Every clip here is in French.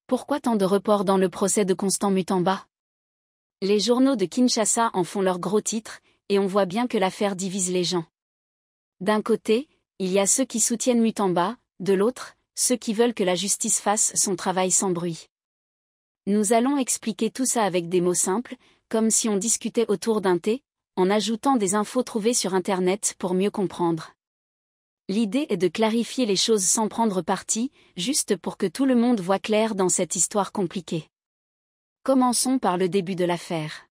Pourquoi tant de reports dans le procès de Constant Mutamba? Les journaux de Kinshasa en font leur gros titre, et on voit bien que l'affaire divise les gens. D'un côté, il y a ceux qui soutiennent Mutamba, de l'autre, ceux qui veulent que la justice fasse son travail sans bruit. Nous allons expliquer tout ça avec des mots simples, comme si on discutait autour d'un thé, en ajoutant des infos trouvées sur Internet pour mieux comprendre. L'idée est de clarifier les choses sans prendre parti, juste pour que tout le monde voit clair dans cette histoire compliquée. Commençons par le début de l'affaire.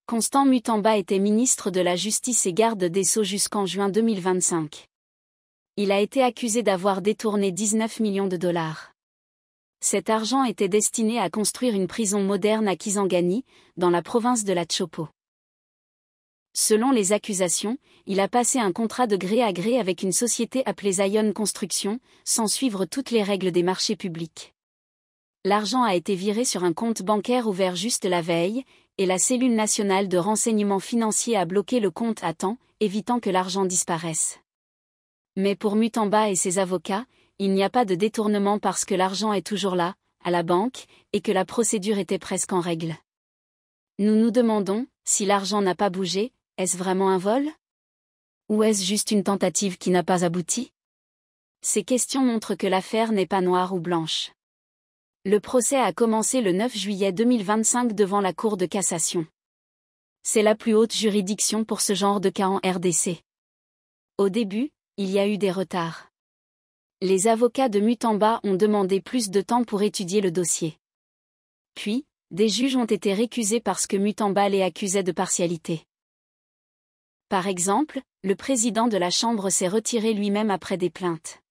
Constant Mutamba était ministre de la Justice et garde des Sceaux jusqu'en juin 2025. Il a été accusé d'avoir détourné 19 millions de dollars. Cet argent était destiné à construire une prison moderne à Kisangani, dans la province de la Tshopo. Selon les accusations, il a passé un contrat de gré à gré avec une société appelée Zion Construction, sans suivre toutes les règles des marchés publics. L'argent a été viré sur un compte bancaire ouvert juste la veille, et la cellule nationale de renseignement financier a bloqué le compte à temps, évitant que l'argent disparaisse. Mais pour Mutamba et ses avocats, il n'y a pas de détournement parce que l'argent est toujours là, à la banque, et que la procédure était presque en règle. Nous nous demandons, si l'argent n'a pas bougé, est-ce vraiment un vol? Ou est-ce juste une tentative qui n'a pas abouti? Ces questions montrent que l'affaire n'est pas noire ou blanche. Le procès a commencé le 9 juillet 2025 devant la Cour de cassation. C'est la plus haute juridiction pour ce genre de cas en RDC. Au début, il y a eu des retards. Les avocats de Mutamba ont demandé plus de temps pour étudier le dossier. Puis, des juges ont été récusés parce que Mutamba les accusait de partialité. Par exemple, le président de la Chambre s'est retiré lui-même après des plaintes.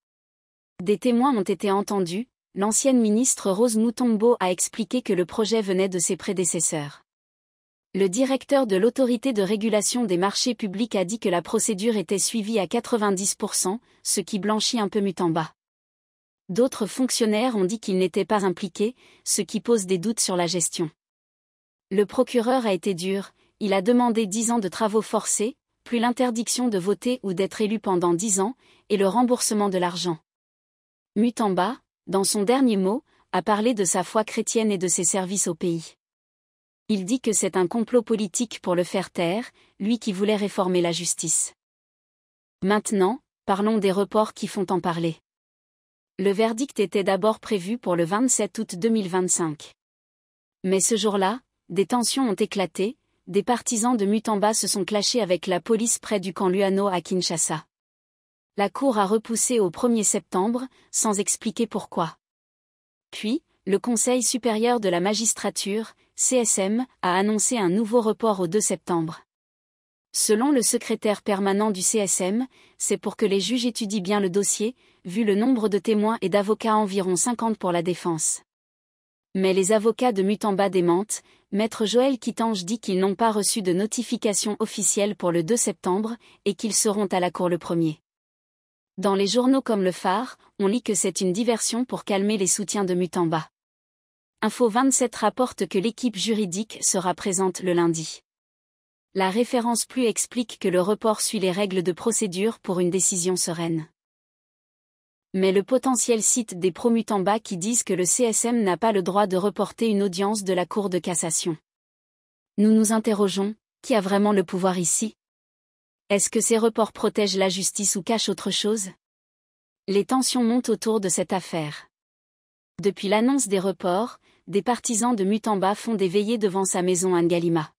Des témoins ont été entendus, l'ancienne ministre Rose Mutombo a expliqué que le projet venait de ses prédécesseurs. Le directeur de l'autorité de régulation des marchés publics a dit que la procédure était suivie à 90%, ce qui blanchit un peu Mutamba. D'autres fonctionnaires ont dit qu'ils n'étaient pas impliqués, ce qui pose des doutes sur la gestion. Le procureur a été dur, il a demandé 10 ans de travaux forcés, plus l'interdiction de voter ou d'être élu pendant 10 ans, et le remboursement de l'argent. Mutamba, dans son dernier mot, a parlé de sa foi chrétienne et de ses services au pays. Il dit que c'est un complot politique pour le faire taire, lui qui voulait réformer la justice. Maintenant, parlons des reports qui font en parler. Le verdict était d'abord prévu pour le 27 août 2025. Mais ce jour-là, des tensions ont éclaté, des partisans de Mutamba se sont clashés avec la police près du camp Luano à Kinshasa. La cour a repoussé au 1er septembre, sans expliquer pourquoi. Puis, le Conseil supérieur de la magistrature, CSM, a annoncé un nouveau report au 2 septembre. Selon le secrétaire permanent du CSM, c'est pour que les juges étudient bien le dossier, vu le nombre de témoins et d'avocats environ 50 pour la défense. Mais les avocats de Mutamba démentent, Maître Joël Kitange dit qu'ils n'ont pas reçu de notification officielle pour le 2 septembre, et qu'ils seront à la cour le 1er. Dans les journaux comme Le Phare, on lit que c'est une diversion pour calmer les soutiens de Mutamba. Info 27 rapporte que l'équipe juridique sera présente le lundi. La référence plus explique que le report suit les règles de procédure pour une décision sereine. Mais le potentiel cite des pro-Mutamba qui disent que le CSM n'a pas le droit de reporter une audience de la Cour de cassation. Nous nous interrogeons, qui a vraiment le pouvoir ici? Est-ce que ces reports protègent la justice ou cachent autre chose? Les tensions montent autour de cette affaire. Depuis l'annonce des reports, des partisans de Mutamba font des veillées devant sa maison à Ngalima.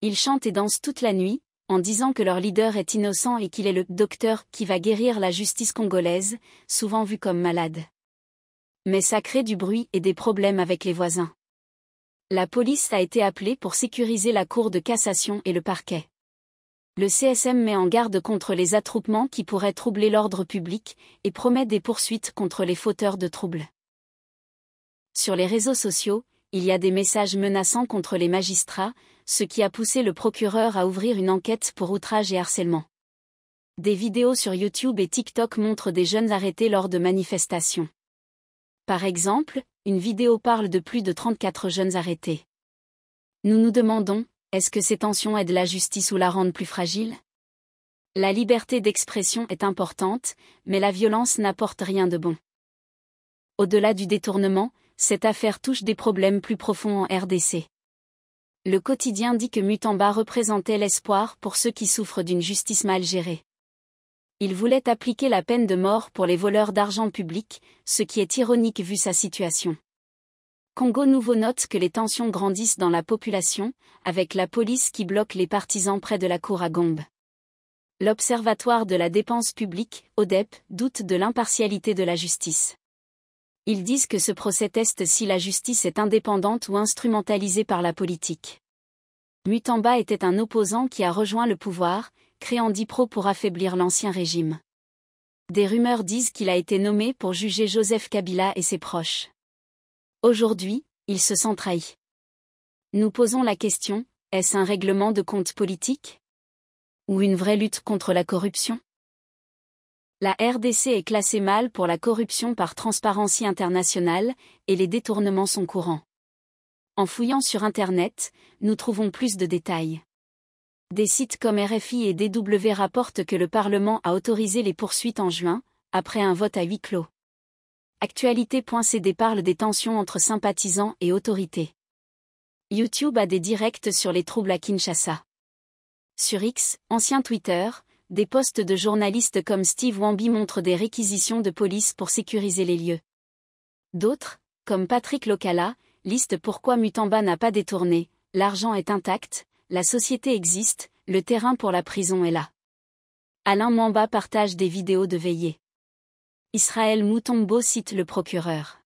Ils chantent et dansent toute la nuit, en disant que leur leader est innocent et qu'il est le « docteur » qui va guérir la justice congolaise, souvent vu comme malade. Mais ça crée du bruit et des problèmes avec les voisins. La police a été appelée pour sécuriser la cour de cassation et le parquet. Le CSM met en garde contre les attroupements qui pourraient troubler l'ordre public, et promet des poursuites contre les fauteurs de troubles. Sur les réseaux sociaux, il y a des messages menaçants contre les magistrats, ce qui a poussé le procureur à ouvrir une enquête pour outrage et harcèlement. Des vidéos sur YouTube et TikTok montrent des jeunes arrêtés lors de manifestations. Par exemple, une vidéo parle de plus de 34 jeunes arrêtés. Nous nous demandons, est-ce que ces tensions aident la justice ou la rendent plus fragile? La liberté d'expression est importante, mais la violence n'apporte rien de bon. Au-delà du détournement, cette affaire touche des problèmes plus profonds en RDC. Le quotidien dit que Mutamba représentait l'espoir pour ceux qui souffrent d'une justice mal gérée. Il voulait appliquer la peine de mort pour les voleurs d'argent public, ce qui est ironique vu sa situation. Congo Nouveau note que les tensions grandissent dans la population, avec la police qui bloque les partisans près de la cour à Gombe. L'Observatoire de la dépense publique, ODEP, doute de l'impartialité de la justice. Ils disent que ce procès teste si la justice est indépendante ou instrumentalisée par la politique. Mutamba était un opposant qui a rejoint le pouvoir, créant DIPRO pour affaiblir l'ancien régime. Des rumeurs disent qu'il a été nommé pour juger Joseph Kabila et ses proches. Aujourd'hui, il se sent trahi. Nous posons la question, est-ce un règlement de compte politique? Ou une vraie lutte contre la corruption? La RDC est classée mal pour la corruption par Transparency International, et les détournements sont courants. En fouillant sur Internet, nous trouvons plus de détails. Des sites comme RFI et DW rapportent que le Parlement a autorisé les poursuites en juin, après un vote à huis clos. Actualité.cd parle des tensions entre sympathisants et autorités. YouTube a des directs sur les troubles à Kinshasa. Sur X, ancien Twitter, des posts de journalistes comme Steve Wambi montrent des réquisitions de police pour sécuriser les lieux. D'autres, comme Patrick Lokala, listent pourquoi Mutamba n'a pas détourné, l'argent est intact, la société existe, le terrain pour la prison est là. Alain Mamba partage des vidéos de veillée. Israël Moutombo cite le procureur.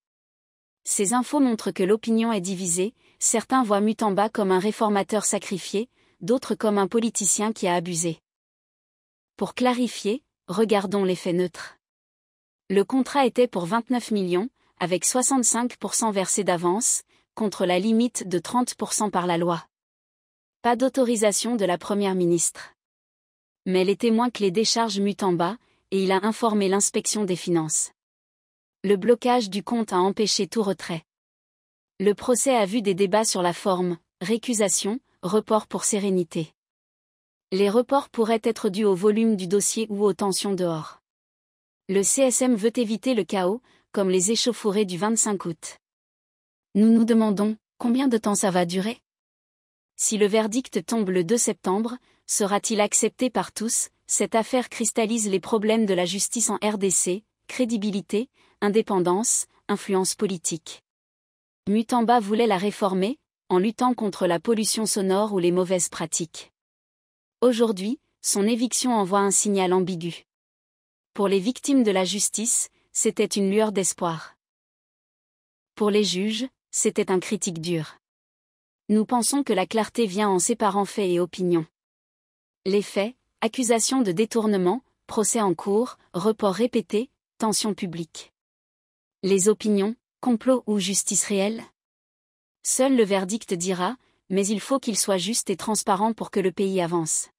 Ces infos montrent que l'opinion est divisée, certains voient Mutamba comme un réformateur sacrifié, d'autres comme un politicien qui a abusé. Pour clarifier, regardons les faits neutres. Le contrat était pour 29 millions, avec 65% versés d'avance, contre la limite de 30% par la loi. Pas d'autorisation de la première ministre. Mais les témoins clés déchargent Mutamba, et il a informé l'inspection des finances. Le blocage du compte a empêché tout retrait. Le procès a vu des débats sur la forme, récusation, report pour sérénité. Les reports pourraient être dus au volume du dossier ou aux tensions dehors. Le CSM veut éviter le chaos, comme les échauffourées du 25 août. Nous nous demandons, combien de temps ça va durer? Si le verdict tombe le 2 septembre, sera-t-il accepté par tous? Cette affaire cristallise les problèmes de la justice en RDC, crédibilité, indépendance, influence politique. Mutamba voulait la réformer, en luttant contre la pollution sonore ou les mauvaises pratiques. Aujourd'hui, son éviction envoie un signal ambigu. Pour les victimes de la justice, c'était une lueur d'espoir. Pour les juges, c'était un critique dur. Nous pensons que la clarté vient en séparant faits et opinions. Les faits, accusation de détournement, procès en cours, report répété, tension publique. Les opinions, complot ou justice réelle? Seul le verdict dira, mais il faut qu'il soit juste et transparent pour que le pays avance.